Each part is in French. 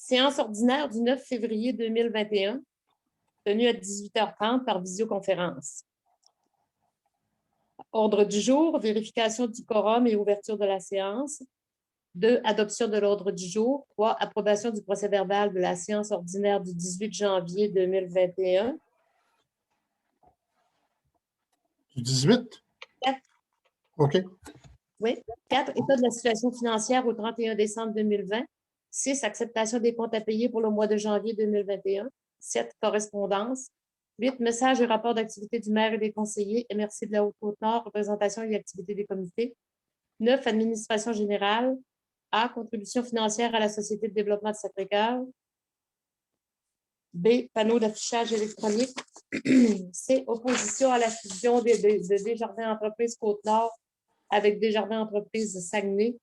Séance ordinaire du 9 février 2021, tenue à 18h30 par visioconférence. Ordre du jour, vérification du quorum et ouverture de la séance. 2, adoption de l'ordre du jour. 3, approbation du procès-verbal de la séance ordinaire du 18 janvier 2021. Du 18? 4. OK. Oui. 4, état de la situation financière au 31 décembre 2020. 6, acceptation des comptes à payer pour le mois de janvier 2021. 7, correspondance. 8, message et rapport d'activité du maire et des conseillers, MRC de la Haute-Côte-Nord, représentation et activité des comités. 9, administration générale. A, contribution financière à la Société de développement de Sacré-Cœur. B, panneau d'affichage électronique. C, opposition à la fusion de Desjardins Entreprises Côte-Nord avec Desjardins Entreprises Saguenay.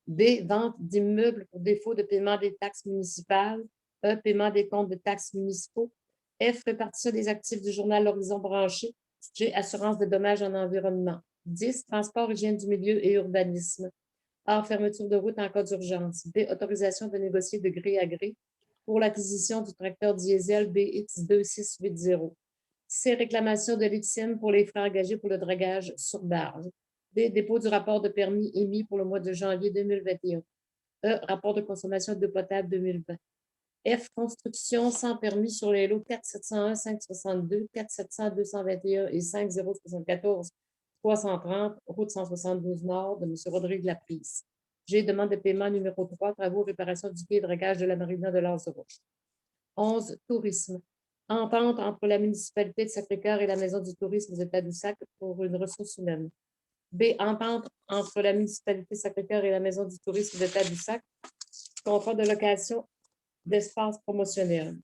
D, vente d'immeubles pour défaut de paiement des taxes municipales. E, paiement des comptes de taxes municipaux. F, répartition des actifs du journal L'Horizon branché. G, assurance de dommages en environnement. 10, transport, hygiène du milieu et urbanisme. A, fermeture de route en cas d'urgence. B, autorisation de négocier de gré à gré pour l'acquisition du tracteur diesel BX2680. C, réclamation de l'ITSIM pour les frais engagés pour le dragage sur barge. D, dépôt du rapport de permis émis pour le mois de janvier 2021. E, rapport de consommation d'eau potable 2020. F, construction sans permis sur les lots 4701, 562, 4700, 221 et 5074, 330, route 172 Nord de M. Rodrigue Laprise. G, demande de paiement numéro 3, travaux, réparation du quai de dragage de la marina de l'Anse-Roche. 11, tourisme. Entente entre la municipalité de Sacré-Cœur et la Maison du tourisme de Tadoussac pour une ressource humaine. B, entente entre la municipalité de Sacré-Cœur et la Maison du tourisme de Tadoussac, contrat de location d'espace promotionnel.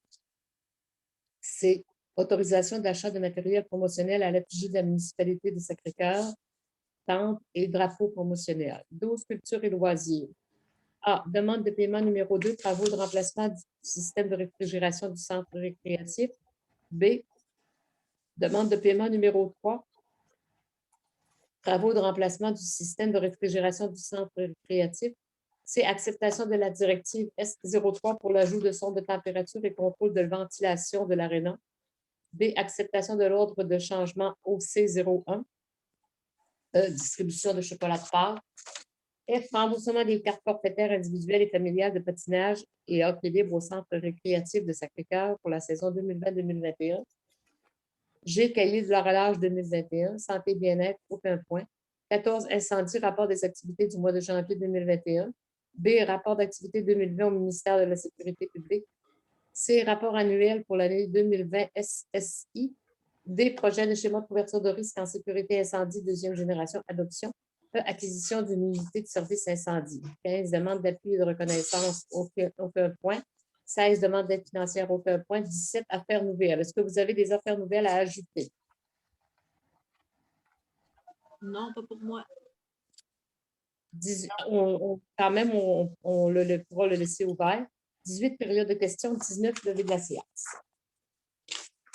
C, autorisation d'achat de matériel promotionnel à l'effigie de la municipalité de Sacré-Cœur, tente et drapeau promotionnel. 12, culture et loisirs. A, demande de paiement numéro 2, travaux de remplacement du système de réfrigération du centre récréatif. B, demande de paiement numéro 3, travaux de remplacement du système de réfrigération du centre récréatif. C, acceptation de la directive S03 pour l'ajout de sondes de température et contrôle de ventilation de l'aréna. B, acceptation de l'ordre de changement OC01. E, distribution de chocolat de Pâques. F, remboursement des cartes forfaitaires individuelles et familiales de patinage et hockey libre au centre récréatif de Sacré-Cœur pour la saison 2020-2021. G, cahier de l'horloge 2021, santé bien-être, aucun point. 14, incendie, rapport des activités du mois de janvier 2021. B, rapport d'activité 2020 au ministère de la Sécurité publique. C, rapport annuel pour l'année 2020 SSI. D, projet de schéma de couverture de risque en sécurité incendie deuxième génération, adoption. E, acquisition d'une unité de service incendie. 15, demande d'appui et de reconnaissance, aucun point. 16, demande d'aide financière, aucun point. 17, affaires nouvelles. Est-ce que vous avez des affaires nouvelles à ajouter? Non, pas pour moi. Quand même, on pourra le laisser ouvert. 18, période de questions. 19, levée de la séance.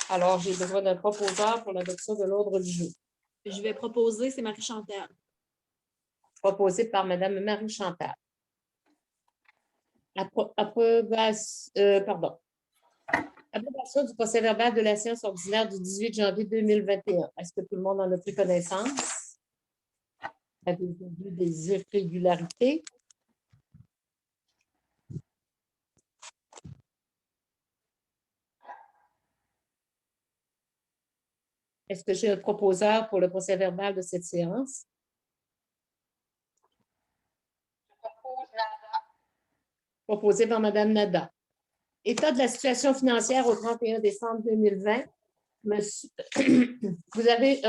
Alors, j'ai besoin d'un proposeur pour l'adoption de l'ordre du jour. Je vais proposer, c'est Marie-Chantal. Proposé par Mme Marie-Chantal. Approbation du procès-verbal de la séance ordinaire du 18 janvier 2021. Est-ce que tout le monde en a pris connaissance? Avez-vous vu des irrégularités? Est-ce que j'ai un proposeur pour le procès-verbal de cette séance? Proposé par Mme Nada. État de la situation financière au 31 décembre 2020. Monsieur, vous avez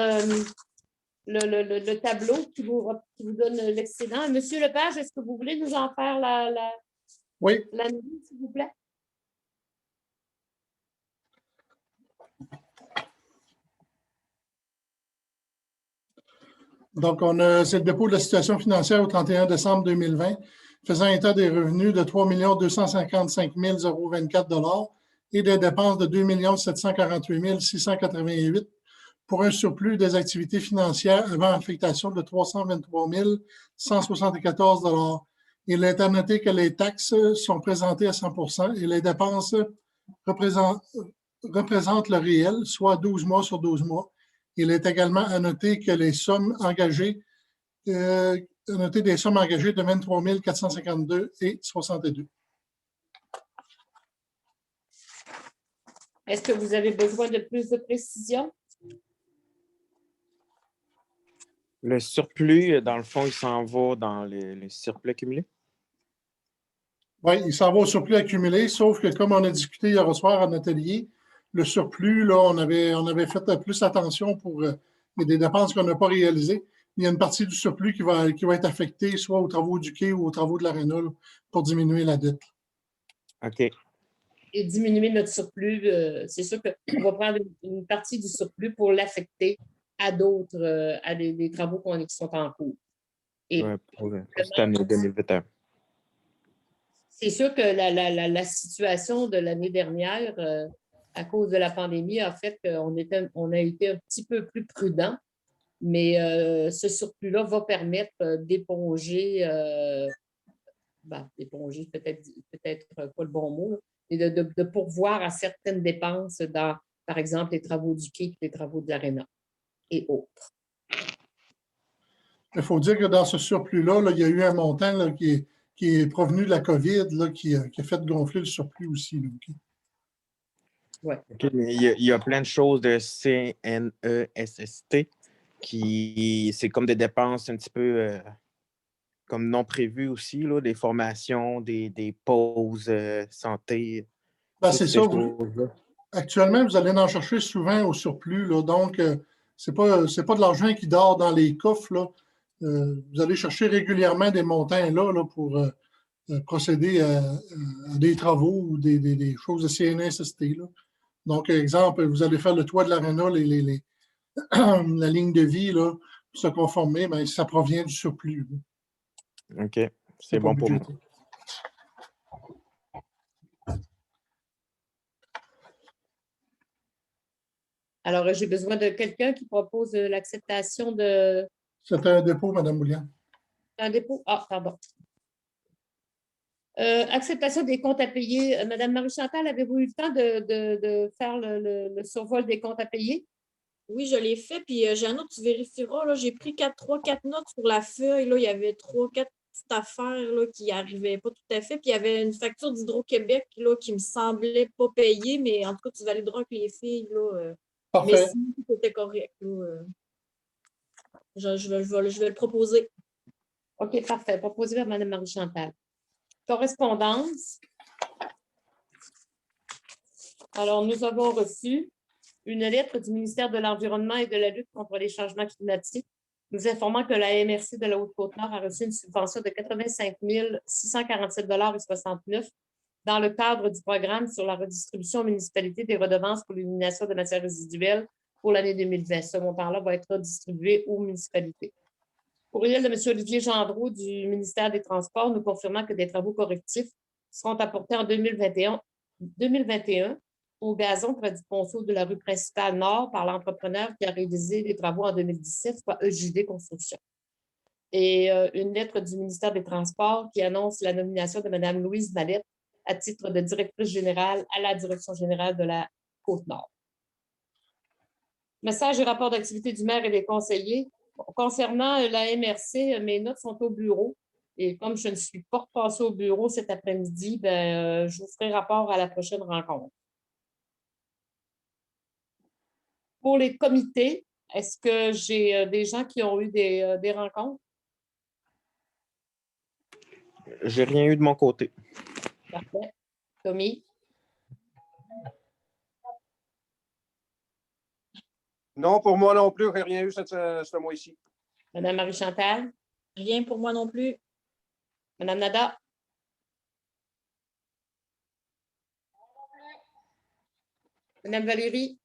le tableau qui vous donne l'excédent. Monsieur Lepage, est-ce que vous voulez nous en faire oui. l'analyse, s'il vous plaît? Donc, c'est le dépôt de la situation financière au 31 décembre 2020, faisant état des revenus de 3 255 024 et des dépenses de 2 748 688 pour un surplus des activités financières avant affectation de 323 174 Il est à noter que les taxes sont présentées à 100 et les dépenses représentent le réel, soit 12 mois sur 12 mois. Il est également à noter que les sommes engagées, noter des sommes engagées de 23 452,62. Est-ce que vous avez besoin de plus de précision? Le surplus, dans le fond, il s'en va dans les surplus accumulés? Oui, il s'en va au surplus accumulé, sauf que comme on a discuté hier soir en atelier, le surplus, là, on avait fait plus attention pour des dépenses qu'on n'a pas réalisées. Il y a une partie du surplus qui va être affectée soit aux travaux du quai ou aux travaux de l'aréna pour diminuer la dette. OK. Et diminuer notre surplus, c'est sûr qu'on va prendre une partie du surplus pour l'affecter à d'autres, à des travaux qui sont en cours. Et Ouais, pour cette année 2021. c'est sûr que la situation de l'année dernière, à cause de la pandémie, a fait qu'on a été un petit peu plus prudent, mais ce surplus-là va permettre d'éponger, d'éponger peut-être pas le bon mot, mais de pourvoir à certaines dépenses dans, par exemple, les travaux du quai, les travaux de l'aréna et autres. Il faut dire que dans ce surplus-là, il y a eu un montant là, qui est provenu de la COVID là, qui a fait gonfler le surplus aussi. Là, okay? Ouais. Okay, mais il y a plein de choses de CNESST qui, c'est comme des dépenses un petit peu comme non prévues aussi, là, des formations, des pauses santé. Ben, c'est ça. Choses-là. Actuellement, vous allez en chercher souvent au surplus. Là, donc, c'est pas de l'argent qui dort dans les coffres. Là. Vous allez chercher régulièrement des montants là pour procéder à des travaux ou des choses de CNSST. Là. Donc, exemple, vous allez faire le toit de l'aréna, la ligne de vie, là, pour se conformer, bien, ça provient du surplus. Là. OK, c'est bon pour moi. Alors, j'ai besoin de quelqu'un qui propose l'acceptation de... C'est un dépôt, Mme Boulian. Un dépôt? Ah, pardon. Acceptation des comptes à payer. Madame Marie-Chantal, avez-vous eu le temps de faire le survol des comptes à payer? Oui, je l'ai fait. Puis, Jeannot, tu vérifieras. Là, j'ai pris 3-4 notes sur la feuille. Là, il y avait 3-4 petites affaires là, qui n'arrivaient pas tout à fait. Puis, il y avait une facture d'Hydro-Québec là, qui me semblait pas payée. Mais en tout cas, tu vas aller droit avec les filles. Là, mais Parfait. sinon, tout était correct. Là, je vais le proposer. OK, parfait. Proposé par Mme Marie-Chantal. Correspondance. Alors, nous avons reçu une lettre du ministère de l'Environnement et de la lutte contre les changements climatiques nous informant que la MRC de la Haute-Côte-Nord a reçu une subvention de 85 647,69 $ dans le cadre du programme sur la redistribution aux municipalités des redevances pour l'élimination de matières résiduelles pour l'année 2020. Ce montant-là va être redistribué aux municipalités. Courriel de M. Olivier Gendreau du ministère des Transports nous confirmant que des travaux correctifs seront apportés en 2021 au gazon près du ponceau de la rue principale Nord par l'entrepreneur qui a réalisé les travaux en 2017, soit EJD Construction. Et une lettre du ministère des Transports qui annonce la nomination de Mme Louise Mallette à titre de directrice générale à la Direction générale de la Côte-Nord. Message et rapport d'activité du maire et des conseillers. Concernant la MRC, mes notes sont au bureau. Et comme je ne suis pas repassée au bureau cet après-midi, je vous ferai rapport à la prochaine rencontre. Pour les comités, est-ce que j'ai des gens qui ont eu des rencontres? J'ai rien eu de mon côté. Parfait. Tommy? Non, pour moi non plus, rien eu ce mois-ci. Madame Marie-Chantal? Rien pour moi non plus. Madame Nada? Madame Valérie?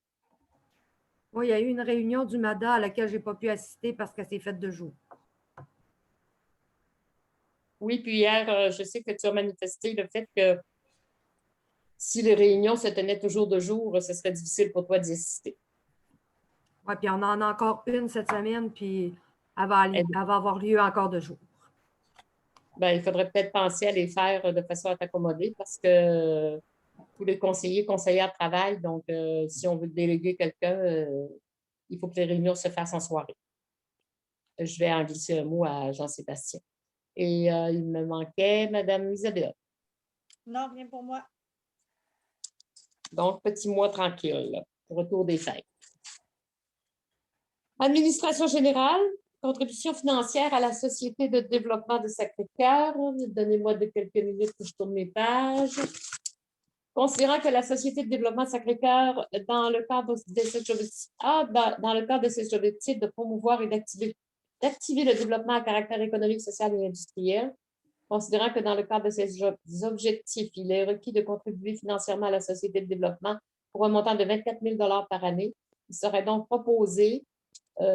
Oui, il y a eu une réunion du MADA à laquelle je n'ai pas pu assister parce qu'elle s'est faite de jour. Oui, puis hier, je sais que tu as manifesté le fait que si les réunions se tenaient toujours de jour, ce serait difficile pour toi d'y assister. Oui, puis on en a encore une cette semaine, puis elle va avoir lieu encore de jour. Ben, il faudrait peut-être penser à les faire de façon à t'accommoder parce que tous les conseillères travaillent. Donc, si on veut déléguer quelqu'un, il faut que les réunions se fassent en soirée. Je vais en glisser un mot à Jean-Sébastien. Et il me manquait Mme Isabelle. Non, rien pour moi. Donc, petit mois tranquille, retour des fêtes. Administration générale, contribution financière à la Société de développement de Sacré-Cœur. Donnez-moi de quelques minutes que je tourne mes pages. Considérant que la Société de développement de Sacré-Cœur, dans le cadre de ses objectifs de promouvoir et d'activer le développement à caractère économique, social et industriel, considérant que dans le cadre de ses objectifs, il est requis de contribuer financièrement à la Société de développement pour un montant de 24 000 par année, il serait donc proposé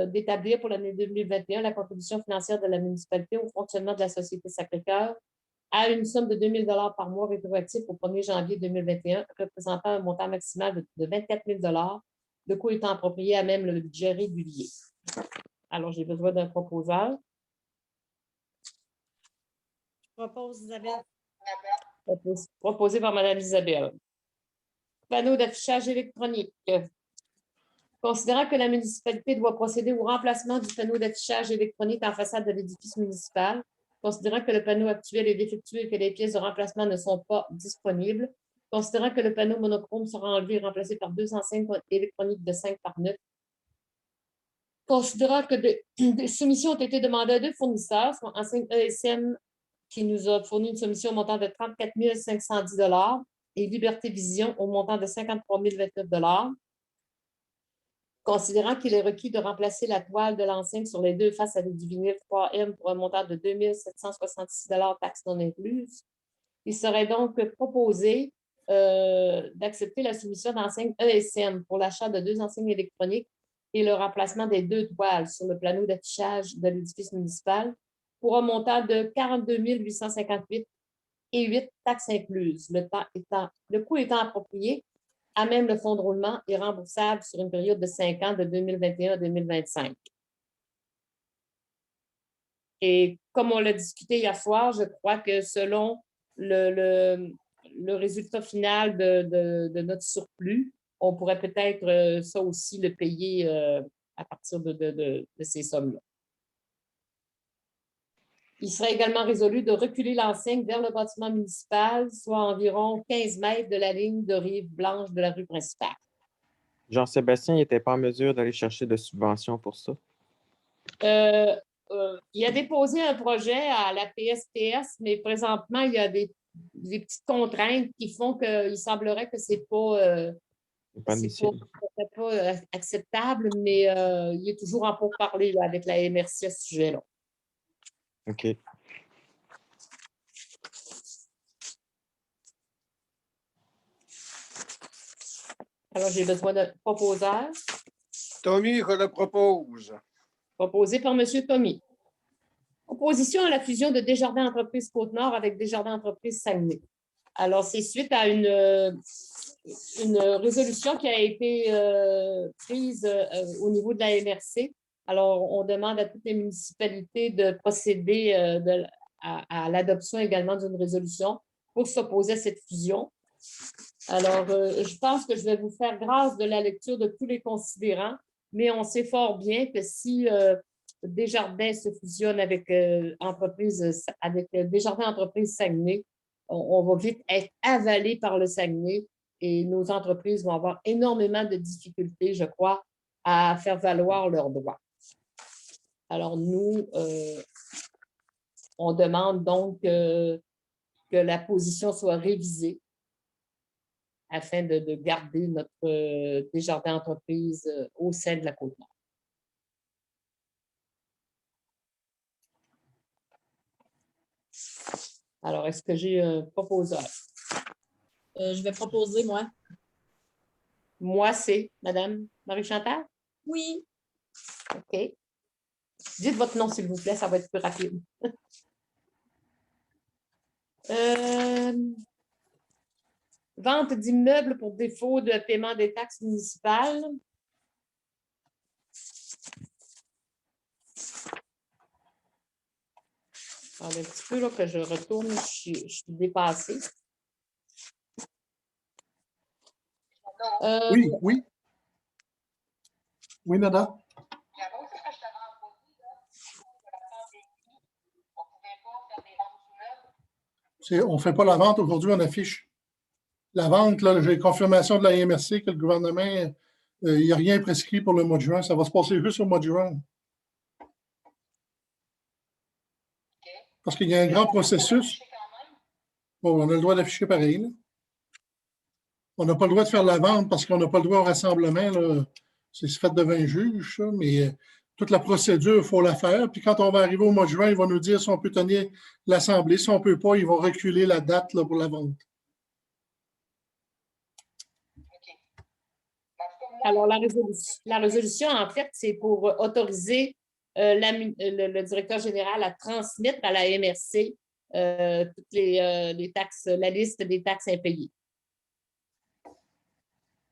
d'établir pour l'année 2021 la contribution financière de la municipalité au fonctionnement de la Société Sacré-Cœur à une somme de 2 000 par mois rétroactif au 1er janvier 2021, représentant un montant maximal de 24 000 le coût étant approprié à même le budget régulier. Alors, j'ai besoin d'un proposeur. Je propose Isabelle. Proposé par Mme Isabelle. Panneau d'affichage électronique. Considérant que la municipalité doit procéder au remplacement du panneau d'affichage électronique en façade de l'édifice municipal, considérant que le panneau actuel est défectueux et que les pièces de remplacement ne sont pas disponibles, considérant que le panneau monochrome sera enlevé et remplacé par 2 enseignes électroniques de 5 par 9, considérant que des soumissions ont été demandées à 2 fournisseurs, soit Enseigne ESM qui nous a fourni une soumission au montant de 34 510 et Liberté Vision au montant de 53 029 considérant qu'il est requis de remplacer la toile de l'enseigne sur les 2 faces avec du vinyle 3M pour un montant de 2 766 taxes non incluses. Il serait donc proposé d'accepter la soumission d'enseigne ESM pour l'achat de 2 enseignes électroniques et le remplacement des 2 toiles sur le panneau d'affichage de l'édifice municipal pour un montant de 42 858 et 8 taxes incluses, le coût étant approprié à même le fonds de roulement est remboursable sur une période de 5 ans de 2021 à 2025. Et comme on l'a discuté hier soir, je crois que selon le résultat final de notre surplus, on pourrait peut-être ça aussi le payer à partir de ces sommes-là. Il serait également résolu de reculer l'enseigne vers le bâtiment municipal, soit environ 15 mètres de la ligne de rive blanche de la rue principale. Jean-Sébastien n'était pas en mesure d'aller chercher de subventions pour ça. Il a déposé un projet à la PSPS, mais présentement, il y a des petites contraintes qui font qu'il semblerait que ce n'est pas, pas acceptable, mais il est toujours en pourparlers avec la MRC à ce sujet-là. OK. Alors, j'ai besoin de proposeur. Tommy, je le propose. Proposé par M. Tommy. Opposition à la fusion de Desjardins Entreprises Côte-Nord avec Desjardins Entreprises Saguenay. Alors, c'est suite à une résolution qui a été prise au niveau de la MRC. Alors, on demande à toutes les municipalités de procéder à l'adoption également d'une résolution pour s'opposer à cette fusion. Alors, je pense que je vais vous faire grâce de la lecture de tous les considérants, mais on sait fort bien que si Desjardins se fusionne avec Desjardins Entreprises Saguenay, on va vite être avalé par le Saguenay et nos entreprises vont avoir énormément de difficultés, je crois, à faire valoir leurs droits. Alors, nous, on demande donc que la position soit révisée afin de garder notre Desjardins Entreprises au sein de la Côte-Nord. Alors, est-ce que j'ai un proposeur? Je vais proposer, moi. Moi, c'est Madame Marie-Chantal? Oui. OK. Dites votre nom, s'il vous plaît, ça va être plus rapide. Vente d'immeubles pour défaut de paiement des taxes municipales. Attendez un petit peu là, que je retourne, je suis dépassée. Oui, oui. Oui, Nada? On ne fait pas la vente aujourd'hui, on affiche. La vente, là, j'ai confirmation de la MRC que le gouvernement, il n'y a rien prescrit pour le mois de juin. Ça va se passer juste au mois de juin. Parce qu'il y a un grand processus. Bon, on a le droit d'afficher pareil. Là. On n'a pas le droit de faire la vente parce qu'on n'a pas le droit au rassemblement. C'est fait devant un juge, ça, mais toute la procédure, il faut la faire. Puis quand on va arriver au mois de juin, ils vont nous dire si on peut tenir l'Assemblée. Si on ne peut pas, ils vont reculer la date là, pour la vente. Alors, la résolution, en fait, c'est pour autoriser le directeur général à transmettre à la MRC toutes les taxes, la liste des taxes impayées.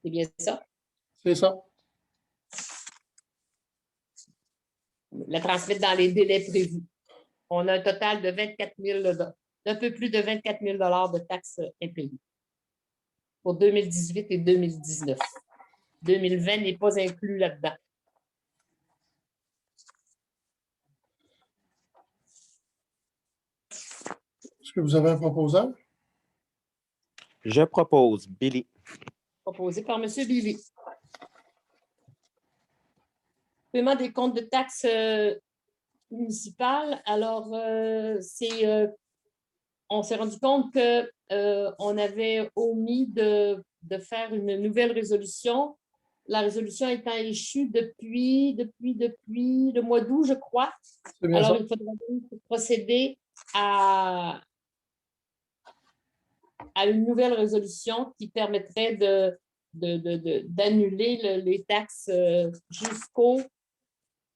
C'est bien ça? C'est ça. La transmettre dans les délais prévus. On a un total de 24 000, d'un peu plus de 24 000 de taxes impayées pour 2018 et 2019. 2020 n'est pas inclus là-dedans. Est-ce que vous avez un proposeur? Je propose Billy. Proposé par M. Billy. Paiement des comptes de taxes municipales. Alors, on s'est rendu compte qu'on avait omis de faire une nouvelle résolution. La résolution étant échue depuis le mois d'août, je crois. Alors, il faudra procéder à une nouvelle résolution qui permettrait d'annuler les taxes jusqu'au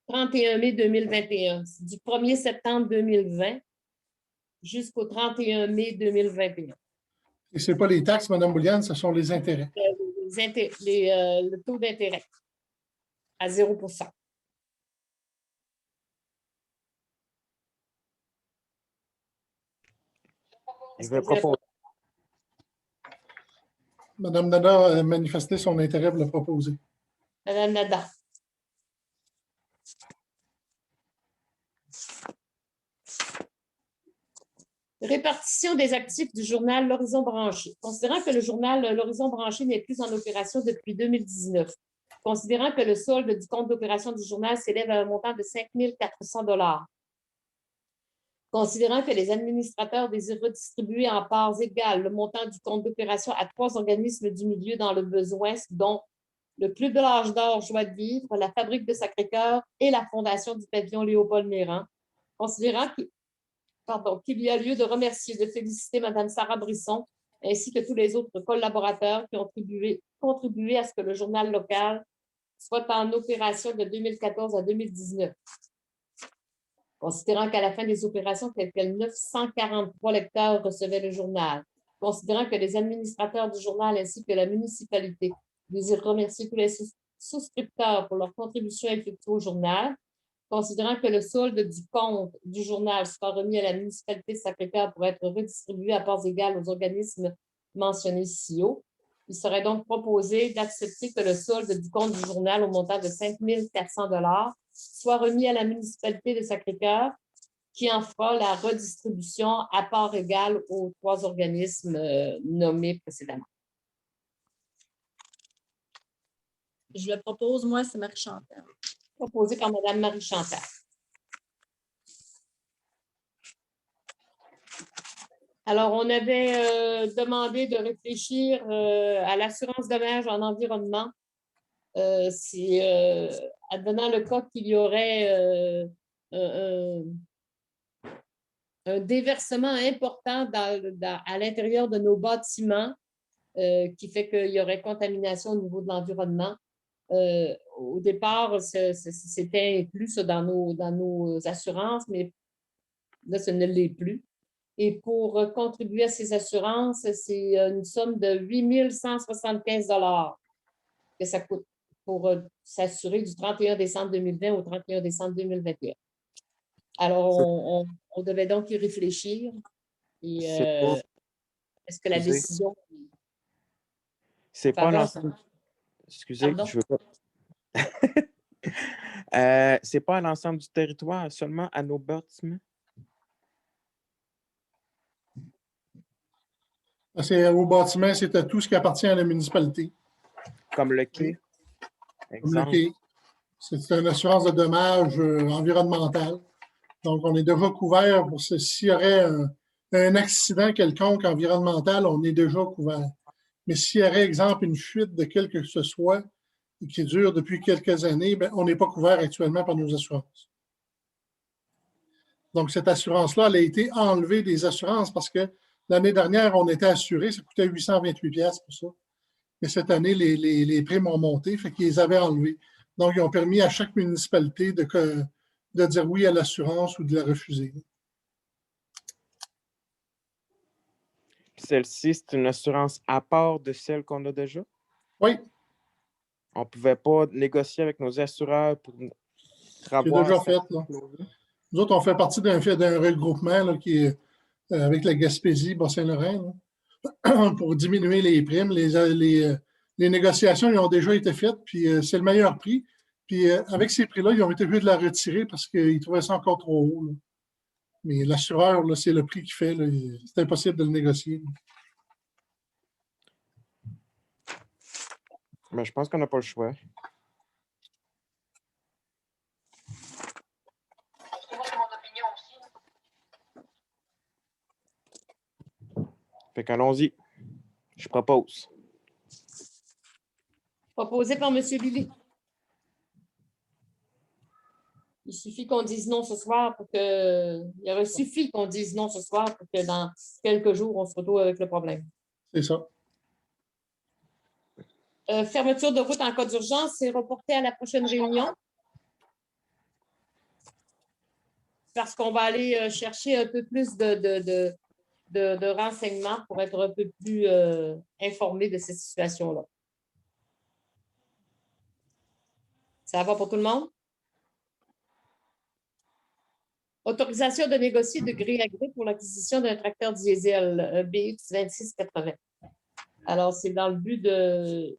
31 mai 2021, du 1er septembre 2020 jusqu'au 31 mai 2021. Et ce n'est pas les taxes, Mme Bouliane, ce sont les intérêts. Le taux d'intérêt à 0 %. Je vais proposer. Mme Nada a manifesté son intérêt pour le proposer. Mme Nada. Répartition des actifs du journal L'Horizon branché. Considérant que le journal L'Horizon branché n'est plus en opération depuis 2019, considérant que le solde du compte d'opération du journal s'élève à un montant de 5 400 $, considérant que les administrateurs désirent redistribuer en parts égales le montant du compte d'opération à 3 organismes du milieu dans le besoin, dont le Club de l'Âge d'Or Joie de Vivre, la Fabrique de Sacré-Cœur et la Fondation du Pavillon Léopold-Méran, considérant qu'il y a lieu de remercier et de féliciter Mme Sarah Brisson ainsi que tous les autres collaborateurs qui ont contribué à ce que le journal local soit en opération de 2014 à 2019. Considérant qu'à la fin des opérations, quelques 943 lecteurs recevaient le journal. Considérant que les administrateurs du journal ainsi que la municipalité désirent remercier tous les souscripteurs pour leur contribution effectuée au journal. Considérant que le solde du compte du journal sera remis à la municipalité de Sacré-Cœur pour être redistribué à parts égales aux organismes mentionnés ci-haut, il serait donc proposé d'accepter que le solde du compte du journal au montant de 5 400 $ soit remis à la municipalité de Sacré-Cœur, qui en fera la redistribution à parts égales aux 3 organismes nommés précédemment. Je le propose, moi, c'est Marie-Chantal. Proposé par Mme Marie-Chantal. Alors, on avait demandé de réfléchir à l'assurance dommages en environnement. Advenant le cas qu'il y aurait un déversement important à l'intérieur de nos bâtiments qui fait qu'il y aurait contamination au niveau de l'environnement. Au départ, c'était inclus ça, dans nos assurances, mais là, ce ne l'est plus. Et pour contribuer à ces assurances, c'est une somme de 8 175 $ que ça coûte pour s'assurer du 31 décembre 2020 au 31 décembre 2021. Alors, on On devait donc y réfléchir. Et C'est pas, est-ce que la excusez. décision c'est pas faveur, l'ensemble. Excusez, Pardon? je veux pas. C'est pas à l'ensemble du territoire, seulement à nos bâtiments. C'est au bâtiment, c'est à tout ce qui appartient à la municipalité. Comme le quai. Comme le Exemple. quai. C'est une assurance de dommages environnemental. Donc, on est déjà couvert pour s'il y aurait un accident quelconque environnemental, on est déjà couvert. Mais s'il y aurait, exemple, une fuite de quelque que ce soit et qui dure depuis quelques années, bien, on n'est pas couvert actuellement par nos assurances. Donc, cette assurance-là, elle a été enlevée des assurances parce que l'année dernière, on était assuré, ça coûtait 828 $ pour ça. Mais cette année, les primes ont monté, fait qu'ils les avaient enlevés. Donc, ils ont permis à chaque municipalité de dire oui à l'assurance ou de la refuser. Celle-ci, c'est une assurance à part de celle qu'on a déjà. Oui, On ne pouvait pas négocier avec nos assureurs pour c'est avoir déjà cette fait. Là. Nous autres, on fait partie d'un regroupement là, qui est avec la Gaspésie, Bas-Saint-Laurent, pour diminuer les primes. Les négociations ils ont déjà été faites, puis c'est le meilleur prix. Puis avec ces prix-là, ils ont été obligés de la retirer parce qu'ils trouvaient ça encore trop haut. Là. Mais l'assureur, là, c'est le prix qu'il fait. Là. C'est impossible de le négocier. Mais je pense qu'on n'a pas le choix. Fait qu'allons-y. Je propose. proposé par M. Billy. Il suffit qu'on dise non ce soir pour que. Il aurait suffi qu'on dise non ce soir pour que dans quelques jours, on se retrouve avec le problème. C'est ça. Fermeture de route en cas d'urgence, c'est reporté à la prochaine réunion. Parce qu'on va aller chercher un peu plus de renseignements pour être un peu plus informé de cette situation-là. Ça va pour tout le monde? Autorisation de négocier de gré à gré pour l'acquisition d'un tracteur diesel BX 2680. Alors, c'est dans le but de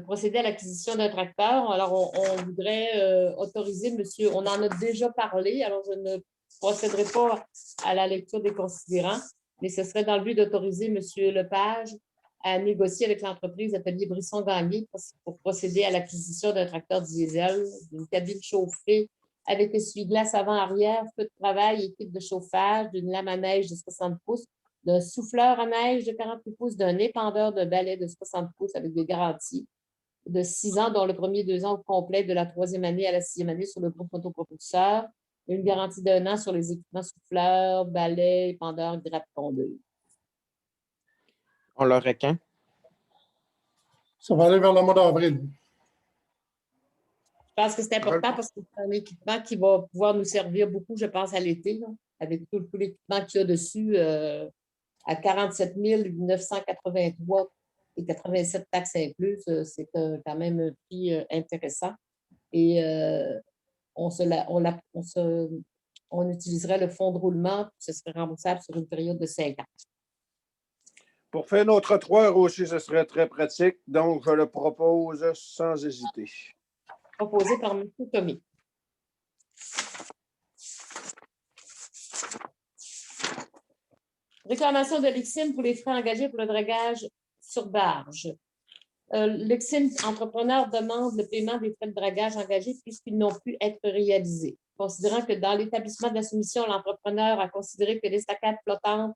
procéder à l'acquisition d'un tracteur. Alors, on voudrait autoriser monsieur, on en a déjà parlé, alors je ne procéderai pas à la lecture des considérants, mais ce serait dans le but d'autoriser monsieur Lepage à négocier avec l'entreprise Atelier Brisson-Gagné pour procéder à l'acquisition d'un tracteur diesel, d'une cabine chauffée avec essuie-glace avant-arrière, feu de travail, équipe de chauffage, d'une lame à neige de 60 pouces, d'un souffleur à neige de 48 pouces, d'un épandeur de balai de 60 pouces avec des garanties de 6 ans, dont le premier 2 ans au complet de la 3e année à la 6e année sur le groupe motopropulseur, une garantie d'1 an sur les équipements souffleurs, balais, épandeurs, grappes tondeuses. On l'aurait quand? Ça va aller vers le mois d'avril. Je pense que c'est important parce que c'est un équipement qui va pouvoir nous servir beaucoup, je pense, à l'été, là, avec tout l'équipement qu'il y a dessus, à 47 983 et 87 taxes incluses. C'est quand même un prix intéressant. Et on utiliserait le fonds de roulement, ce serait remboursable sur une période de 5 ans. Pour faire notre trottoir aussi, ce serait très pratique. Donc, je le propose sans hésiter. Proposé par M. Tommy. Réclamation de l'Exim pour les frais engagés pour le dragage sur barge. L'Exim entrepreneur demande le paiement des frais de dragage engagés puisqu'ils n'ont pu être réalisés. Considérant que dans l'établissement de la soumission, l'entrepreneur a considéré que l'estacade flottante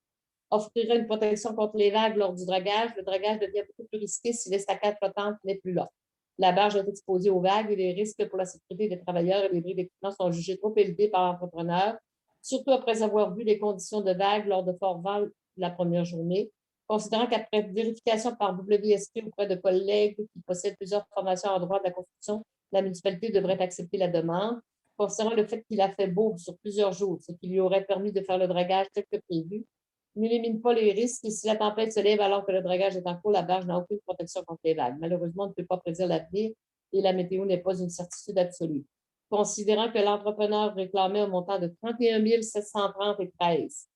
offrirait une protection contre les vagues lors du dragage, le dragage devient beaucoup plus risqué si l'estacade flottante n'est plus là. La barge est exposée aux vagues et les risques pour la sécurité des travailleurs et les bris d'équipement sont jugés trop élevés par l'entrepreneur, surtout après avoir vu les conditions de vagues lors de fort vent la première journée. Considérant qu'après vérification par WSP auprès de collègues qui possèdent plusieurs formations en droit de la construction, la municipalité devrait accepter la demande. Considérant le fait qu'il a fait beau sur plusieurs jours, ce qui lui aurait permis de faire le dragage tel que prévu, n'élimine pas les risques et si la tempête se lève alors que le dragage est en cours, la barge n'a aucune protection contre les vagues. Malheureusement, on ne peut pas prédire l'avenir et la météo n'est pas une certitude absolue. considérant que l'entrepreneur réclamait un montant de 31 730,13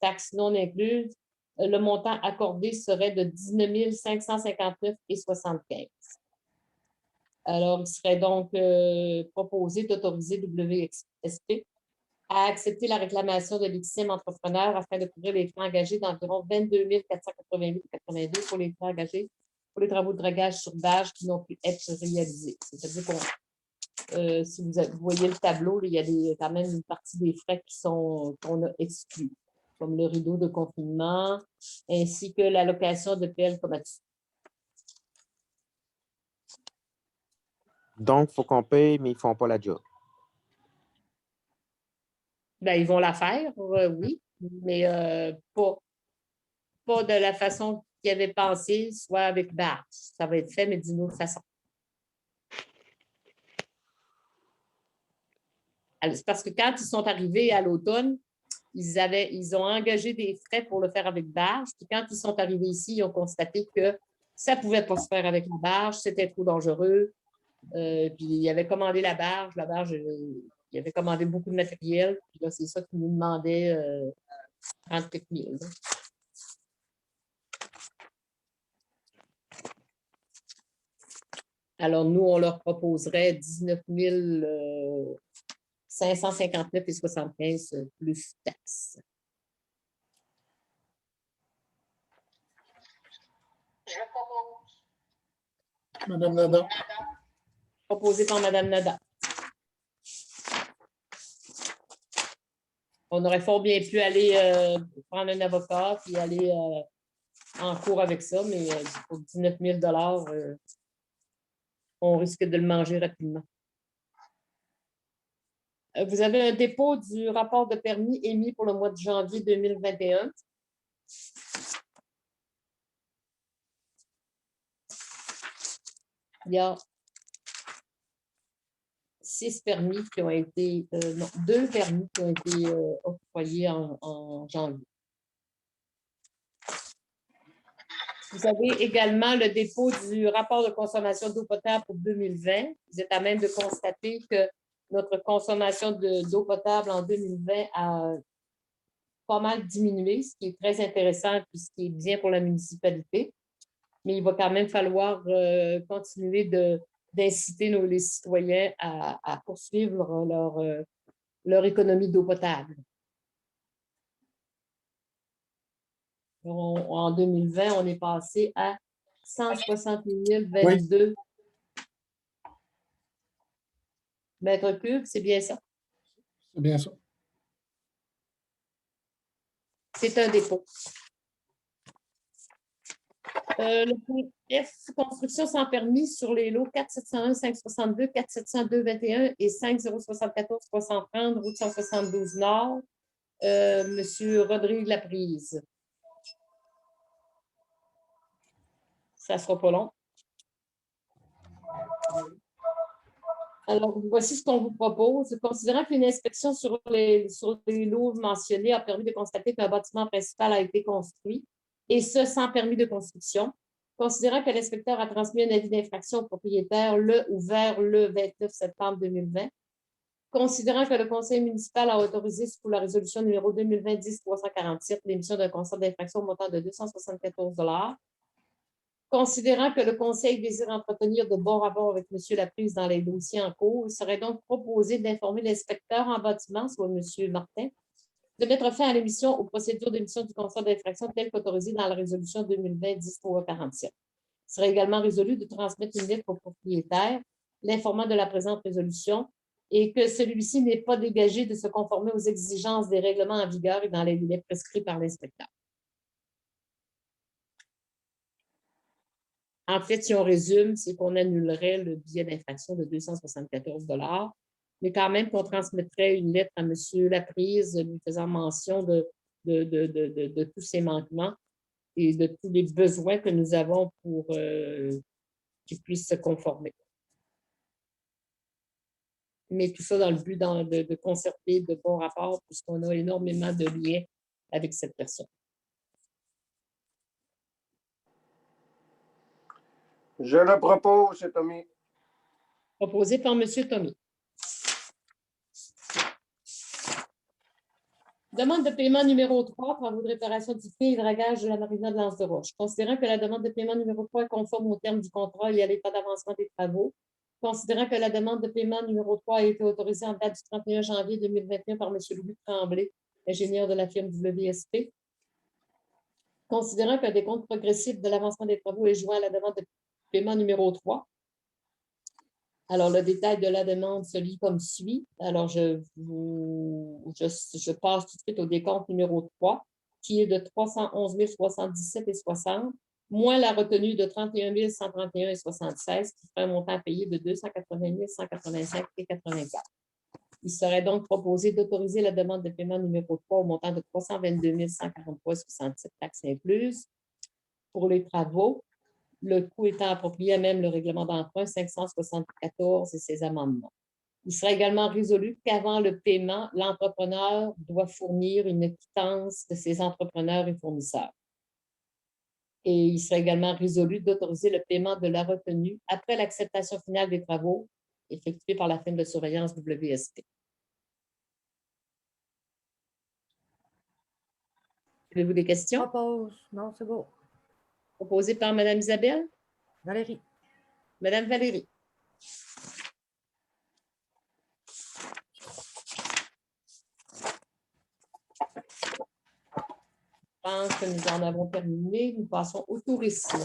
taxes non incluses, le montant accordé serait de 19 559,75. Alors, il serait donc proposé d'autoriser WSP à accepter la réclamation de l'IXIM entrepreneur afin de couvrir les frais engagés d'environ 22 488,82 pour les frais engagés pour les travaux de dragage sur barge qui n'ont pu être réalisés. C'est-à-dire qu'on, si vous voyez le tableau, là, il y a quand même une partie des frais qu'on a exclus, comme le rideau de confinement, ainsi que l'allocation de pelle comme atout. Donc, il faut qu'on paye, mais ils ne font pas la job. Ben, ils vont la faire, oui, mais pas de la façon qu'ils avaient pensé, soit avec barge. Ça va être fait, mais d'une autre façon. Alors, c'est parce que quand ils sont arrivés à l'automne, ils ont engagé des frais pour le faire avec barge. Puis quand ils sont arrivés ici, ils ont constaté que ça ne pouvait pas se faire avec la barge, c'était trop dangereux. Puis ils avaient commandé la barge. La barge, ils avaient commandé beaucoup de matériel. Puis là, c'est ça qu'ils nous demandaient 34 000. Là. Alors, nous, on leur proposerait 19 559,75 plus taxes. Madame Nada. Proposé par Mme Nada. On aurait fort bien pu aller prendre un avocat puis aller en cours avec ça, mais pour 19 000 on risque de le manger rapidement. Vous avez un dépôt du rapport de permis émis pour le mois de janvier 2021. Il y a 6 permis qui ont été, non, 2 permis qui ont été octroyés en janvier. Vous avez également le dépôt du rapport de consommation d'eau potable pour 2020. Vous êtes à même de constater que notre consommation d'eau potable en 2020 a pas mal diminué, ce qui est très intéressant et ce qui est bien pour la municipalité. Mais il va quand même falloir continuer d'inciter les citoyens à poursuivre leur économie d'eau potable. En 2020, on est passé à 168 022 mètres cubes, c'est bien ça? C'est bien ça. C'est un dépôt. Le point F, construction sans permis sur les lots 4701, 562, 4702, 21 et 5074, 330, route 172 Nord. Monsieur Rodrigue Laprise. Ça ne sera pas long. Alors, voici ce qu'on vous propose. Considérant qu'une inspection sur les lots mentionnés a permis de constater qu'un bâtiment principal a été construit, et ce, sans permis de construction. Considérant que l'inspecteur a transmis un avis d'infraction au propriétaire le ou vers le 29 septembre 2020. Considérant que le conseil municipal a autorisé sous la résolution numéro 2020-10-347 l'émission d'un constat d'infraction au montant de 274 $. Considérant que le Conseil désire entretenir de bons rapports avec M. Laprise dans les dossiers en cours, il serait donc proposé d'informer l'inspecteur en bâtiment, soit M. Martin, de mettre fin à l'émission aux procédures d'émission du constat d'infraction telles qu'autorisées dans la résolution 2020-10-347. Il serait également résolu de transmettre une lettre au propriétaire l'informant de la présente résolution et que celui-ci n'est pas dégagé de se conformer aux exigences des règlements en vigueur et dans les délais prescrits par l'inspecteur. En fait, si on résume, c'est qu'on annulerait le billet d'infraction de 274 $, mais quand même qu'on transmettrait une lettre à M. Laprise lui faisant mention de tous ces manquements et de tous les besoins que nous avons pour qu'il puisse se conformer. Mais tout ça dans le but de conserver de bons rapports puisqu'on a énormément de liens avec cette personne. Je le propose, c'est Tommy. Proposé par M. Tommy. Demande de paiement numéro 3, travaux de réparation du quai et dragage de la marina de L'Anse-de-Roche. Considérant que la demande de paiement numéro 3 est conforme au terme du contrat et à l'état d'avancement des travaux, considérant que la demande de paiement numéro 3 a été autorisée en date du 31 janvier 2021 par M. Louis Tremblay, ingénieur de la firme WSP, considérant qu'un décompte progressif de l'avancement des travaux est joint à la demande de paiement numéro 3. Alors, le détail de la demande se lit comme suit. Alors, je passe tout de suite au décompte numéro 3, qui est de 311 317,60, moins la retenue de 31 131,76, qui ferait un montant payé de 280 185,84. Il serait donc proposé d'autoriser la demande de paiement numéro 3 au montant de 322 143,67, taxes incluses, pour les travaux, le coût étant approprié à même le règlement d'emprunt 574 et ses amendements. Il sera également résolu qu'avant le paiement, l'entrepreneur doit fournir une quittance de ses entrepreneurs et fournisseurs. Et il sera également résolu d'autoriser le paiement de la retenue après l'acceptation finale des travaux effectués par la firme de surveillance WSP. Avez-vous des questions? Propose. Non, c'est beau. Proposées par Mme Isabelle? Valérie. Madame Valérie. Je pense que nous en avons terminé. Nous passons au tourisme.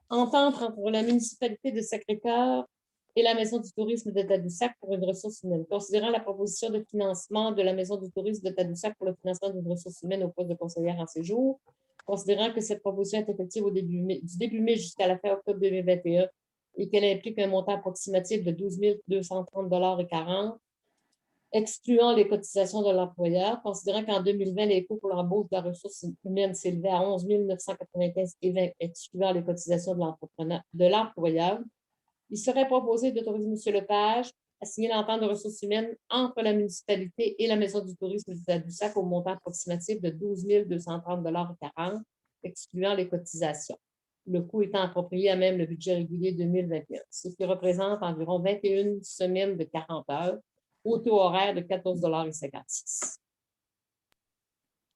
Entente entre la municipalité de Sacré-Cœur et la Maison du tourisme de Tadoussac pour une ressource humaine. Considérant la proposition de financement de la Maison du tourisme de Tadoussac pour le financement d'une ressource humaine au poste de conseillère en séjour, considérant que cette proposition est effective du début mai jusqu'à la fin octobre 2021 et qu'elle implique un montant approximatif de 12 230,40 $, excluant les cotisations de l'employeur, considérant qu'en 2020, les coûts pour l'embauche de la ressource humaine s'élevaient à 11 995,20 $, excluant les cotisations de l'employeur, il serait proposé d'autoriser M. Lepage à signer l'entente de ressources humaines entre la municipalité et la Maison du tourisme de Tadoussac au montant approximatif de 12 230,40 $, excluant les cotisations. Le coût étant approprié à même le budget régulier 2021, ce qui représente environ 21 semaines de 40 heures au taux horaire de 14,56 $.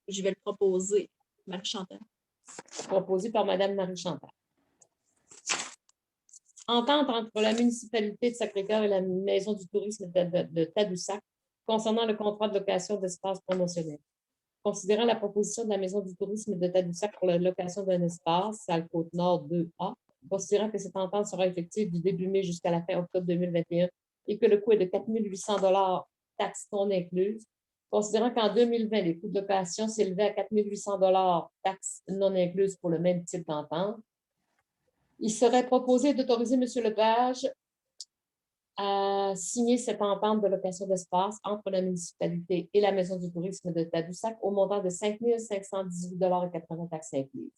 Je vais le proposer. Marie-Chantal. Proposé par Mme Marie-Chantal. Entente entre la municipalité de Sacré-Cœur et la Maison du tourisme de Tadoussac concernant le contrat de location d'espace promotionnel. Considérant la proposition de la Maison du tourisme de Tadoussac pour la location d'un espace, salle Côte-Nord 2A, considérant que cette entente sera effective du début mai jusqu'à la fin octobre 2021 et que le coût est de 4 800 $, taxes non incluses, considérant qu'en 2020, les coûts de location s'élevaient à 4 800 $, taxes non incluses pour le même type d'entente, il serait proposé d'autoriser M. Lepage à signer cette entente de location d'espace entre la municipalité et la Maison du tourisme de Tadoussac au montant de 5 518,80 $, taxes incluses.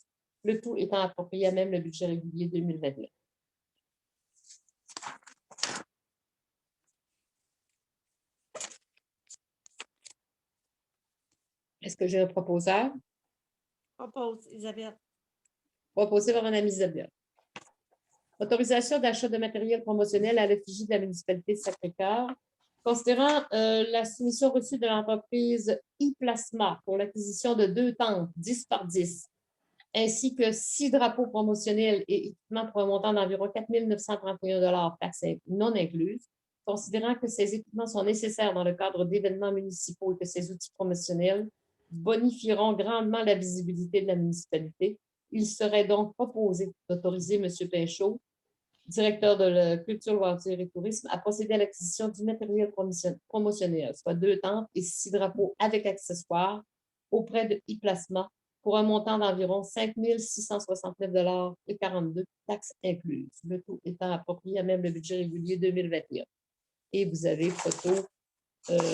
Le tout étant approprié à même le budget régulier 2021. Est-ce que j'ai un proposeur? Propose, Isabelle. Proposé par Mme Isabelle. Autorisation d'achat de matériel promotionnel à l'effigie de la municipalité de Sacré-Cœur. Considérant la soumission reçue de l'entreprise e-Plasma pour l'acquisition de 2 tentes 10 par 10, ainsi que 6 drapeaux promotionnels et équipements pour un montant d'environ 4 931 $, taxes non incluses, considérant que ces équipements sont nécessaires dans le cadre d'événements municipaux et que ces outils promotionnels bonifieront grandement la visibilité de la municipalité, il serait donc proposé d'autoriser M. Pinchot, directeur de la Culture, Loisirs et Tourisme, à procéder à l'acquisition du matériel promotionnel, soit 2 tentes et 6 drapeaux avec accessoires auprès de e-Plasma pour un montant d'environ 5 669,42 $, taxes incluses. Le tout étant approprié à même le budget régulier 2021. Et vous avez photo,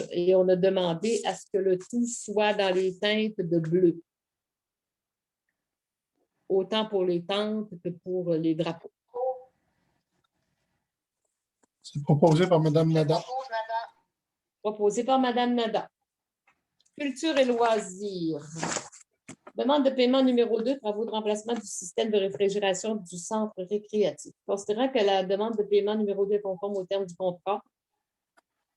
et on a demandé à ce que le tout soit dans les teintes de bleu. Autant pour les tentes que pour les drapeaux. C'est proposé par Mme Nada. Proposé par Mme Nada. Culture et loisirs. Demande de paiement numéro 2, travaux de remplacement du système de réfrigération du centre récréatif. Considérant que la demande de paiement numéro 2 est conforme au terme du contrat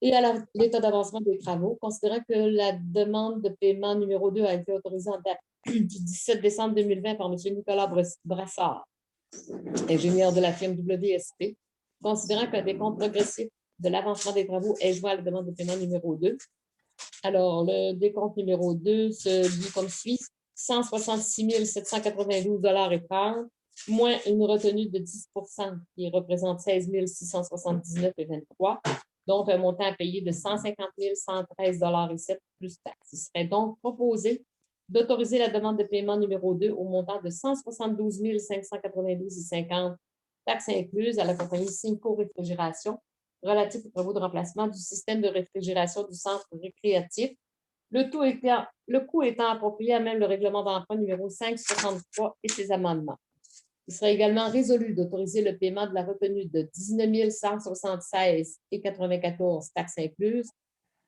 et à l'état d'avancement des travaux, considérant que la demande de paiement numéro 2 a été autorisée en date du 17 décembre 2020 par M. Nicolas Brassard, ingénieur de la firme WSP, considérant qu'un décompte progressif de l'avancement des travaux est joint à la demande de paiement numéro 2. Alors, le décompte numéro 2 se lit comme suit: 166 792,30 $, moins une retenue de 10 qui représente 16 679,23 $, donc un montant à payer de 150 113,07 $ plus taxes. Il serait donc proposé d'autoriser la demande de paiement numéro 2 au montant de 172 592,50 $, taxes incluses, à la compagnie Simco Réfrigération, relatif aux travaux de remplacement du système de réfrigération du centre récréatif. Le coût étant approprié à même le règlement d'emprunt numéro 563 et ses amendements. Il serait également résolu d'autoriser le paiement de la retenue de 19 176,94 $ taxes incluses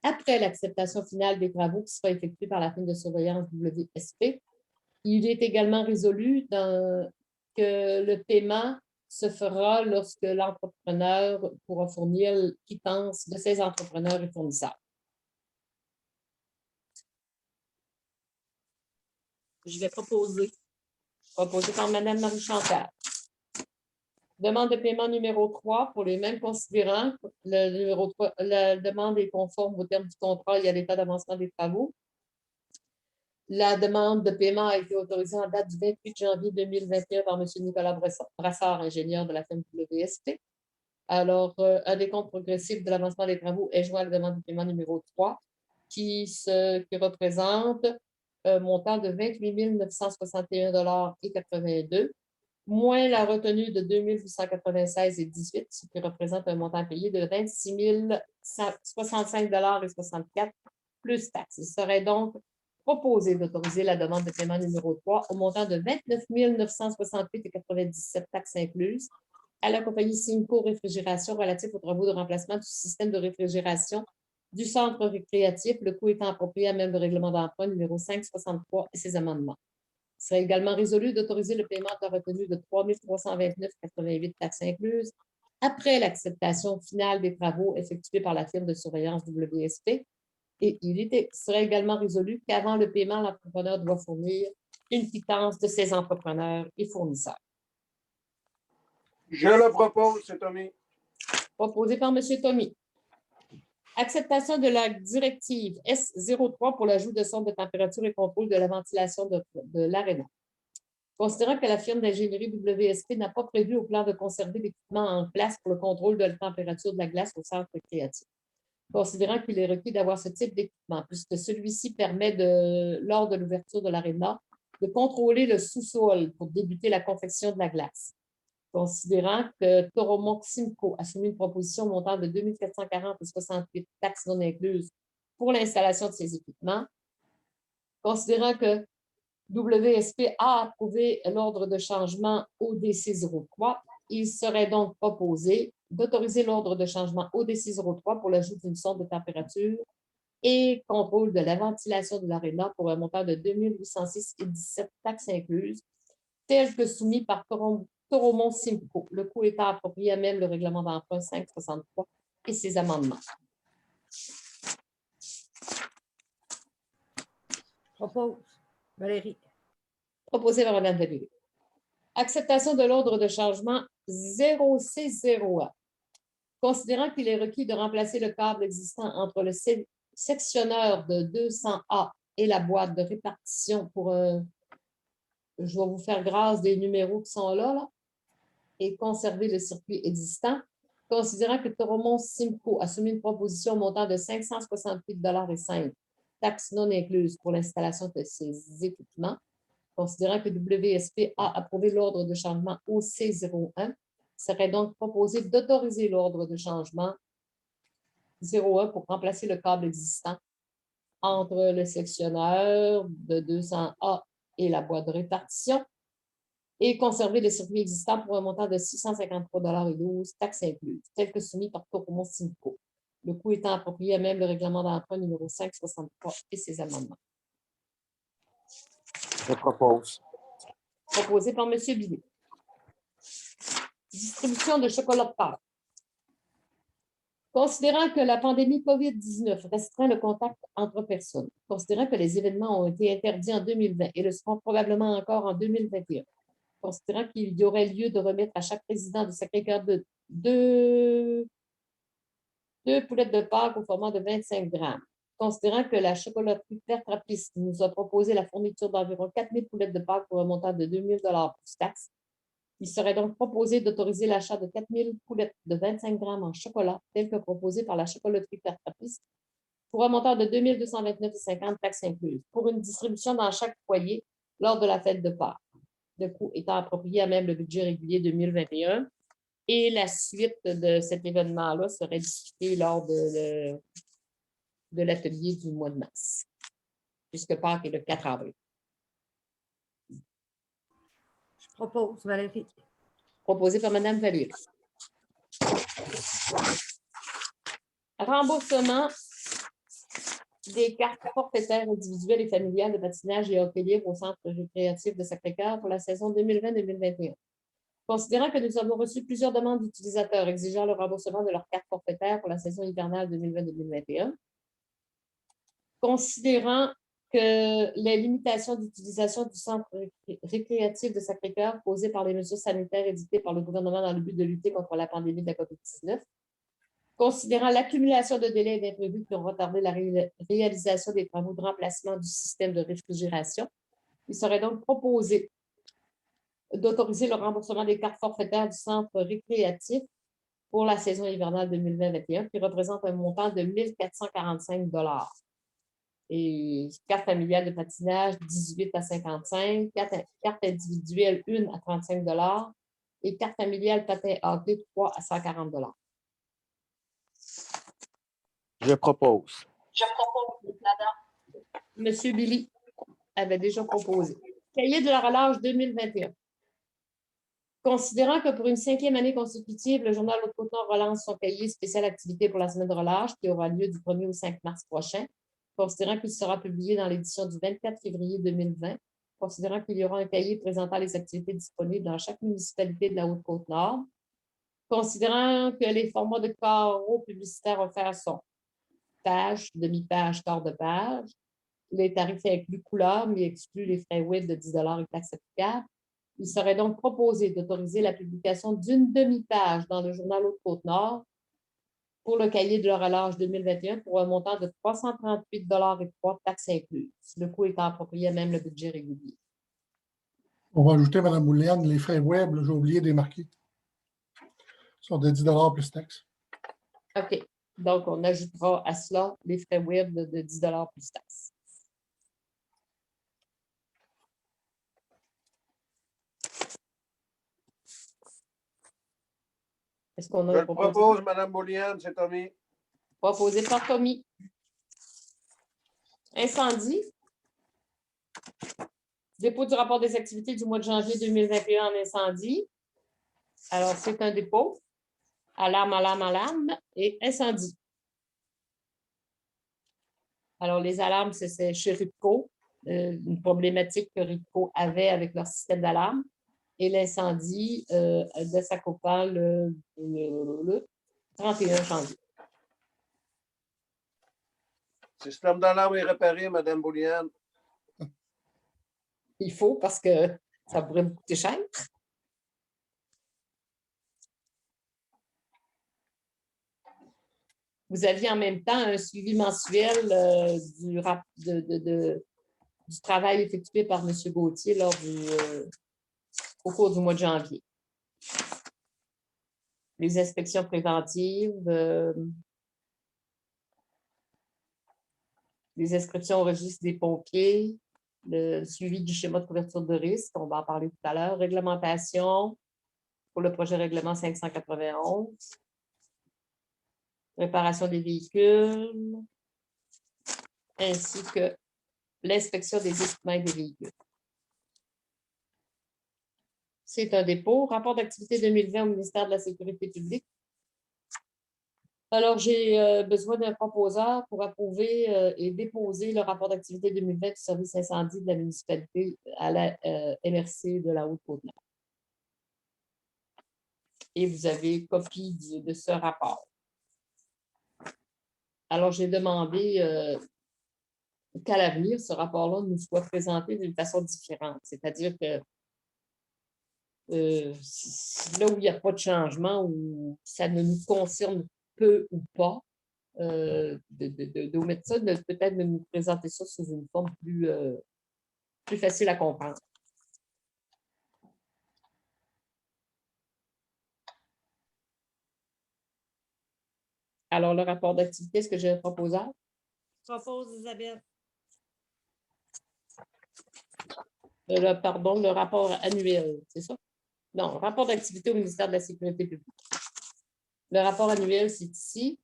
après l'acceptation finale des travaux qui sera effectuée par la firme de surveillance WSP. Il est également résolu que le paiement se fera lorsque l'entrepreneur pourra fournir quittance de ses entrepreneurs et fournisseurs. Je vais proposer. Proposé par Mme Marie-Chantal. Demande de paiement numéro 3 pour les mêmes considérants. Le numéro 3, la demande est conforme au terme du contrat et à l'état d'avancement des travaux. La demande de paiement a été autorisée en date du 28 janvier 2021 par M. Nicolas Brassard, ingénieur de la firme WSP. Alors, un décompte progressif de l'avancement des travaux est joint à la demande de paiement numéro 3, qui représente un montant de 28 961,82 $, moins la retenue de 2 896,18 $, ce qui représente un montant payé de 26 065,64 $, plus taxes. Il serait donc proposé d'autoriser la demande de paiement numéro 3 au montant de 29 968,97 $, taxes incluses, à la compagnie Simco Réfrigération relatif aux travaux de remplacement du système de réfrigération du centre récréatif, le coût étant approprié à même le règlement d'emprunt numéro 563 et ses amendements. Il serait également résolu d'autoriser le paiement de la retenue de 3 329,88 $ taxes incluses après l'acceptation finale des travaux effectués par la firme de surveillance WSP. Et il serait également résolu qu'avant le paiement, l'entrepreneur doit fournir une quittance de ses entrepreneurs et fournisseurs. Je le propose, c'est Tommy. Proposé par M. Tommy. Acceptation de la directive S03 pour l'ajout de sondes de température et contrôle de la ventilation de l'aréna. Considérant que la firme d'ingénierie WSP n'a pas prévu au plan de conserver l'équipement en place pour le contrôle de la température de la glace au centre récréatif. Considérant qu'il est requis d'avoir ce type d'équipement, puisque celui-ci permet, lors de l'ouverture de l'aréna, de contrôler le sous-sol pour débuter la confection de la glace. Considérant que Toromont Simco a soumis une proposition montant de 2 440,68 $, taxes non incluses, pour l'installation de ces équipements. Considérant que WSP a approuvé l'ordre de changement ODC 03, il serait donc proposé d'autoriser l'ordre de changement ODC 03 pour l'ajout d'une sonde de température et contrôle de la ventilation de l'aréna pour un montant de 2 806,17 $, taxes incluses, tel que soumis par Toromont Simco, le coût étant approprié à même le règlement d'emprunt 563 et ses amendements. Propose. Valérie. Proposé par Mme Valérie. Acceptation de l'ordre de changement 0C01. Considérant qu'il est requis de remplacer le câble existant entre le sectionneur de 200A et la boîte de répartition pour je vais vous faire grâce des numéros qui sont là, et conserver le circuit existant. Considérant que Toromont Simco a soumis une proposition au montant de 568,05 $, taxes non incluses pour l'installation de ces équipements. Considérant que WSP a approuvé l'ordre de changement OC01, serait donc proposé d'autoriser l'ordre de changement 01 pour remplacer le câble existant entre le sectionneur de 200A et la boîte de répartition et conserver le circuit existant pour un montant de 653,12 $, taxes incluses, tel que soumis par Toromont Simco. Le coût étant approprié à même le règlement d'emprunt numéro 563 et ses amendements. Je propose. Proposé par M. Billet. Distribution de chocolat de Pâques. Considérant que la pandémie COVID-19 restreint le contact entre personnes, considérant que les événements ont été interdits en 2020 et le seront probablement encore en 2021, considérant qu'il y aurait lieu de remettre à chaque président de Sacré-Cœur deux poulettes de Pâques au format de 25 grammes, considérant que la chocolaterie Claire Trappiste nous a proposé la fourniture d'environ 4 000 poulettes de Pâques pour un montant de 2 000 plus taxes, il serait donc proposé d'autoriser l'achat de 4 000 poulettes de 25 grammes en chocolat, tel que proposé par la chocolaterie Claire Trappiste, pour un montant de 2 229,50 taxes incluses, pour une distribution dans chaque foyer lors de la fête de Pâques, le coût étant approprié à même le budget régulier 2021. Et la suite de cet événement-là serait discutée lors de l'atelier du mois de mars, puisque Pâques est le 4 avril. Je propose, Valérie. Proposé par Mme Valérie. Remboursement des cartes forfaitaires individuelles et familiales de patinage et hockey libre au Centre récréatif de Sacré-Cœur pour la saison 2020-2021. Considérant que nous avons reçu plusieurs demandes d'utilisateurs exigeant le remboursement de leurs cartes forfaitaires pour la saison hivernale 2020-2021, considérant que les limitations d'utilisation du Centre récréatif de Sacré-Cœur causées par les mesures sanitaires édictées par le gouvernement dans le but de lutter contre la pandémie de la COVID-19, considérant l'accumulation de délais et d'imprévus qui ont retardé la réalisation des travaux de remplacement du système de réfrigération, il serait donc proposé d'autoriser le remboursement des cartes forfaitaires du Centre récréatif pour la saison hivernale 2020-2021, qui représente un montant de 1 445 $. Et carte familiale de patinage, 18 à 55, carte individuelle, 1 à 35 $ et carte familiale patin hockey, 3 à 140 $. Je propose. Monsieur Billy avait déjà proposé. Cahier de la relâche 2021. Considérant que pour une 5e année consécutive, le journal Haute-Côte-Nord relance son cahier spécial activité pour la semaine de relâche qui aura lieu du 1er au 5 mars prochain, considérant qu'il sera publié dans l'édition du 24 février 2020, considérant qu'il y aura un cahier présentant les activités disponibles dans chaque municipalité de la Haute-Côte-Nord, considérant que les formats de carreaux publicitaires offerts sont page, demi-page, quart de page, les tarifs incluent couleurs, mais excluent les frais web de 10 $ et taxes applicables. Il serait donc proposé d'autoriser la publication d'une demi-page dans le journal Haute-Côte-Nord pour le cahier de la relâche 2021 pour un montant de 338 $ et 3 taxes incluses, le coût étant approprié à même le budget régulier. On va ajouter, Mme Bouliane, les frais web, j'ai oublié de les marquer. Ils sont de 10 $ plus taxes. OK. Donc, on ajoutera à cela les frais web de 10 $ plus taxes. Est-ce qu'on a Je le propose, Mme Bouliane, c'est Tommy. Proposé par Tommy. Incendie. Dépôt du rapport des activités du mois de janvier 2021 en incendie. Alors, c'est un dépôt. Alarme, alarme, alarme et incendie. Alors, les alarmes, c'est chez Ripco, une problématique que Ripco avait avec leur système d'alarme. Et l'incendie de Sacopan le 31 janvier. Le système d'alarme est réparé, Mme Bouliane. Il faut parce que ça pourrait vous coûter cher. Vous aviez en même temps un suivi mensuel du travail effectué par M. Gauthier au cours du mois de janvier. Les inspections préventives, les inscriptions au registre des pompiers, le suivi du schéma de couverture de risque, on va en parler tout à l'heure, réglementation pour le projet règlement 591, réparation des véhicules, ainsi que l'inspection des équipements et des véhicules. C'est un dépôt. Rapport d'activité 2020 au ministère de la Sécurité publique. Alors, j'ai besoin d'un proposeur pour approuver et déposer le rapport d'activité 2020 du service incendie de la municipalité à la MRC de la Haute-Côte-Nord. Et vous avez copie de ce rapport. Alors, j'ai demandé qu'à l'avenir, ce rapport-là nous soit présenté d'une façon différente. C'est-à-dire que là où il n'y a pas de changement, où ça ne nous concerne peu ou pas, d'omettre ça, peut-être de nous présenter ça sous une forme plus facile à comprendre. Alors, le rapport d'activité, est-ce que j'ai un proposeur? Propose Isabelle. Pardon, le rapport annuel, c'est ça? Non, rapport d'activité au ministère de la Sécurité publique. Le rapport annuel, c'est ici.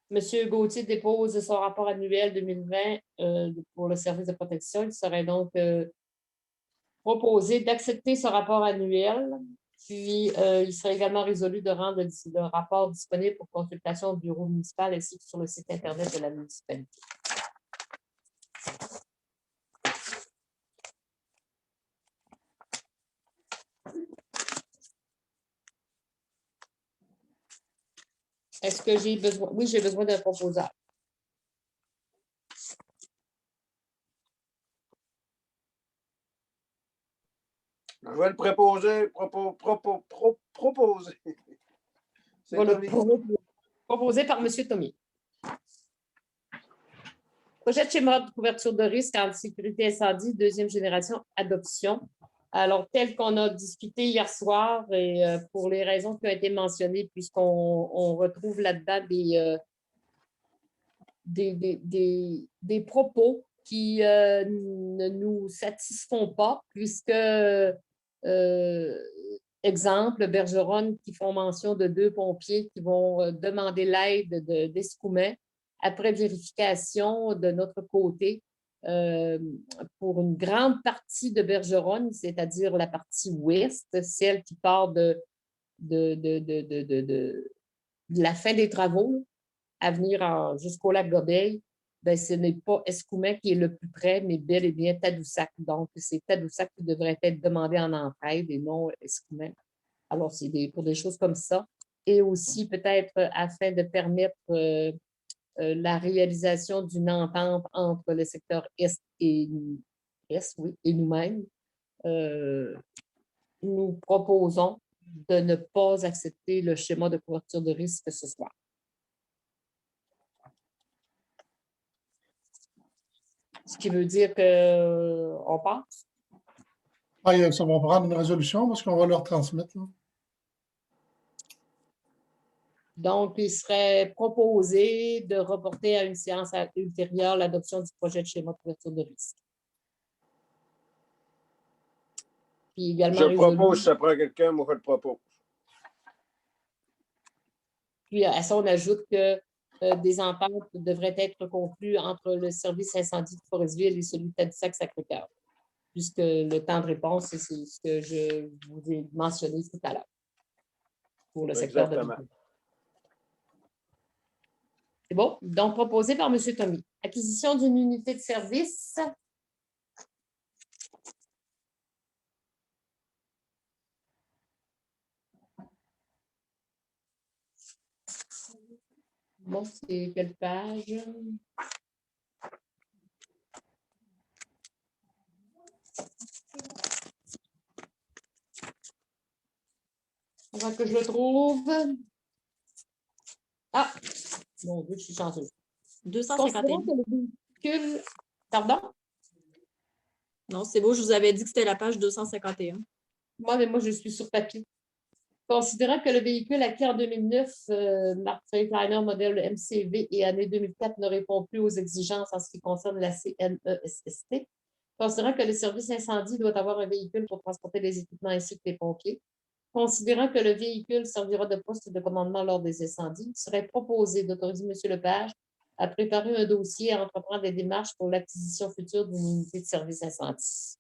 Monsieur Gauthier dépose son rapport annuel 2020 pour le service de protection. Il serait donc proposé d'accepter ce rapport annuel. Puis, il serait également résolu de rendre le rapport disponible pour consultation au bureau municipal ainsi que sur le site Internet de la municipalité. Est-ce que j'ai besoin? Oui, j'ai besoin d'un proposeur. Je vais le proposer. C'est Voilà, Tommy. proposé par M. Tommy. Projet de schéma de couverture de risque en sécurité incendie, deuxième génération, adoption. Alors, tel qu'on a discuté hier soir, et pour les raisons qui ont été mentionnées, puisqu'on retrouve là-dedans des propos qui ne nous satisfont pas, puisque, exemple, Bergeronne qui font mention de 2 pompiers qui vont demander l'aide d'Escoumins après vérification de notre côté pour une grande partie de Bergeronne, c'est-à-dire la partie ouest, celle qui part de la fin des travaux à venir jusqu'au lac Gobeil. Ben, ce n'est pas Escoumins qui est le plus près, mais bel et bien Tadoussac. Donc, c'est Tadoussac qui devrait être demandé en entraide et non Escoumins. Alors, c'est pour des choses comme ça. Et aussi, peut-être, afin de permettre la réalisation d'une entente entre le secteur Est et nous-mêmes, nous proposons de ne pas accepter le schéma de couverture de risque ce soir. Ce qui veut dire qu'on passe. Ah, ça va prendre une résolution parce qu'on va leur transmettre. Là. Donc, il serait proposé de reporter à une séance ultérieure l'adoption du projet de schéma de couverture de risque. Puis également Je propose, si ça prend quelqu'un, moi je le propose. Puis à ça, on ajoute que des ententes devraient être conclues entre le service incendie de Forestville et celui de Tadoussac-Sacré-Cœur, puisque le temps de réponse, c'est ce que je vous ai mentionné tout à l'heure pour le secteur de l'emploi. C'est bon? Donc, proposé par M. Tommy. Acquisition d'une unité de service. Bon, c'est quelle page? Avant que je le trouve. Ah! Mon Dieu, je suis chanceuse. 251. Considérant que le véhicule... Pardon? Non, c'est beau, je vous avais dit que c'était la page 251. Moi, je suis sur papier. Considérant que le véhicule acquis en 2009, marque Freightliner modèle MCV et année 2004 ne répond plus aux exigences en ce qui concerne la CNESST, considérant que le service incendie doit avoir un véhicule pour transporter les équipements ainsi que les pompiers, considérant que le véhicule servira de poste de commandement lors des incendies, il serait proposé d'autoriser M. Lepage à préparer un dossier et à entreprendre des démarches pour l'acquisition future d'une unité de service incendie.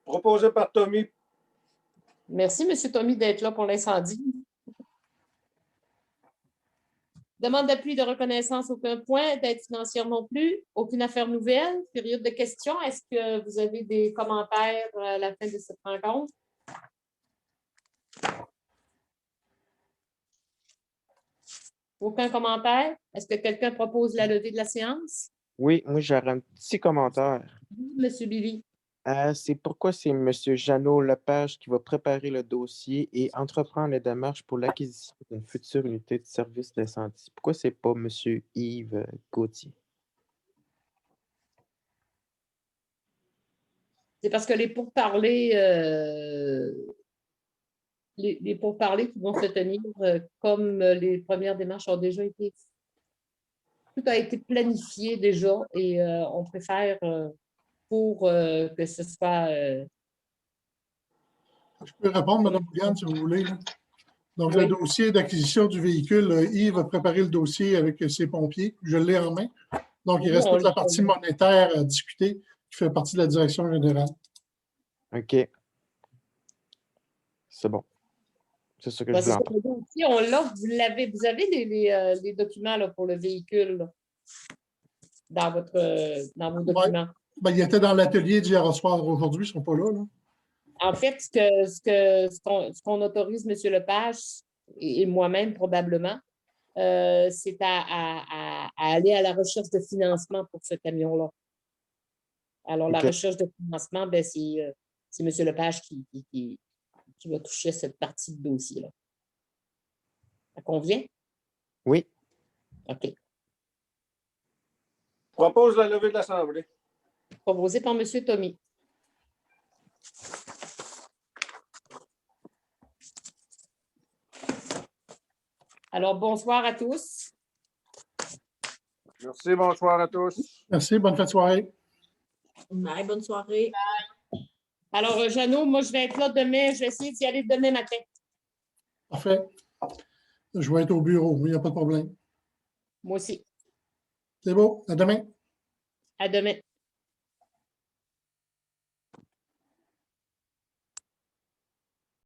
Proposé par Tommy. Merci, M. Tommy, d'être là pour l'incendie. Demande d'appui de reconnaissance, aucun point. D'aide financière non plus. Aucune affaire nouvelle. Période de questions. Est-ce que vous avez des commentaires à la fin de cette rencontre? Aucun commentaire? Est-ce que quelqu'un propose la levée de la séance? Oui, moi, j'aurais un petit commentaire. Monsieur Billy. C'est pourquoi c'est M. Jeannot Lepage qui va préparer le dossier et entreprendre les démarches pour l'acquisition d'une future unité de service d'incendie. Pourquoi c'est pas M. Yves Gauthier? C'est parce que les pourparlers qui vont se tenir, comme les premières démarches ont déjà été, tout a été planifié déjà et on préfère pour que ce soit. Je peux répondre, Mme Bouliane, si vous voulez. Là. Donc, Oui. le dossier d'acquisition du véhicule, Yves a préparé le dossier avec ses pompiers. Je l'ai en main. Donc, il reste toute la partie monétaire à discuter qui fait partie de la direction générale. OK. C'est bon. C'est ça que je voulais entendre. Dossier, on l'a, vous avez les documents là, pour le véhicule là, dans vos documents. Ben, il était dans l'atelier d'hier soir. Aujourd'hui, ils ne sont pas là. En fait, ce qu'on autorise M. Lepage et moi-même probablement, c'est à aller à la recherche de financement pour ce camion-là. Alors, la recherche de financement, ben, c'est M. Lepage qui va toucher cette partie du dossier-là. Ça convient? Oui. OK. Propose la levée de l'Assemblée. Proposé par M. Tommy. Alors, bonsoir à tous. Merci, bonsoir à tous. Merci, bonne fin de soirée. Bye, bonne soirée. Alors, Jeannot, moi, je vais être là demain. Je vais essayer d'y aller demain matin. Parfait. Je vais être au bureau, il n'y a pas de problème. Moi aussi. C'est beau. À demain. À demain.